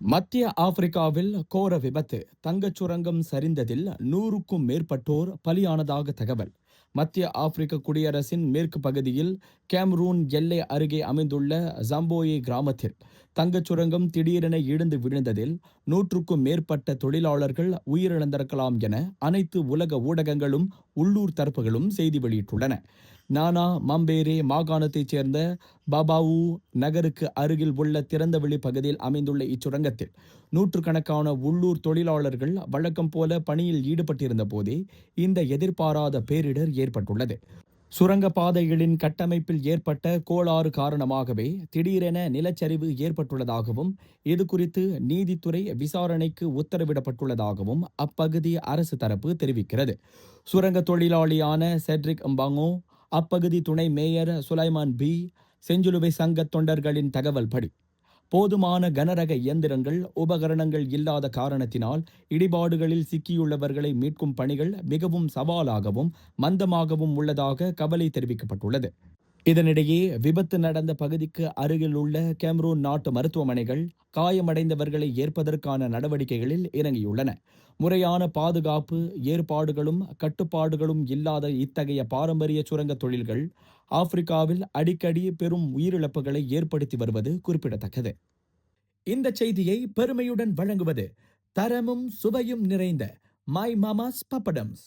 மத்திய ஆப்பிரிக்காவில் கோர விபத்து தங்கச் சுரங்கம் சரிந்ததில் 100க்கும் மேற்பட்டோர் பலியானதாக தகவல். மத்திய ஆப்பிரிக்க குடியரசின் மேற்கு பகுதியில் கேம்ரூன் எல்லை அருகே அமைந்துள்ள ஜம்போயே கிராமத்தில் தங்கச் சுரங்கம் திடீரென இடிந்து விழுந்ததில் 100க்கும் மேற்பட்ட தொழிலாளர்கள் உயிரிழந்திருக்கலாம் என அனைத்து உலக ஊடகங்களும் உள்ளூர் தரப்புகளும் செய்தி வெளியிட்டுள்ளன. நானா மம்பேரே மாகாணத்தைச் சேர்ந்த பாபாவு நகருக்கு அருகில் உள்ள திறந்தவெளி பகுதியில் அமைந்துள்ள இச்சுரங்கத்தில் நூற்றுக்கணக்கான உள்ளூர் தொழிலாளர்கள் வழக்கம் போல பணியில் ஈடுபட்டிருந்த போதே இந்த எதிர்பாராத பேரிடர் ஏற்பட்டுள்ளது. சுரங்கப்பாதைகளின் கட்டமைப்பில் ஏற்பட்ட கோளாறு காரணமாகவே திடீரென நிலச்சரிவு ஏற்பட்டுள்ளதாகவும் இதுகுறித்து நீதித்துறை விசாரணைக்கு உத்தரவிடப்பட்டுள்ளதாகவும் அப்பகுதி அரசு தரப்பு தெரிவிக்கிறது. சுரங்க தொழிலாளியான செட்ரிக் அம்பாங்கோ, அப்பகுதி துணை மேயர் சுலைமான் பி, செஞ்சிலுவை சங்க தொண்டர்களின் தகவல் படி போதுமான கனரக இயந்திரங்கள் உபகரணங்கள் இல்லாத காரணத்தினால் இடிபாடுகளில் சிக்கியுள்ளவர்களை மீட்கும் பணிகள் மிகவும் சவாலாகவும் மந்தமாகவும் உள்ளதாக கவலை தெரிவிக்கப்பட்டுள்ளது. இதனிடையே விபத்து நடந்த பகுதிக்கு அருகில் உள்ள கேம்ரூன் நாட்டு மருத்துவமனைகள் காயமடைந்தவர்களை ஏற்பதற்கான நடவடிக்கைகளில் இறங்கியுள்ளன. முறையான பாதுகாப்பு ஏற்பாடுகளும் கட்டுப்பாடுகளும் இல்லாத இத்தகைய பாரம்பரிய சுரங்க தொழில்கள் ஆப்பிரிக்காவில் அடிக்கடி பெரும் உயிரிழப்புகளை ஏற்படுத்தி வருவது குறிப்பிடத்தக்கது. இந்த செய்தியை பெருமையுடன் வழங்குவது தரமும் சுவையும் நிறைந்த மை மாமாஸ் பப்படம்ஸ்.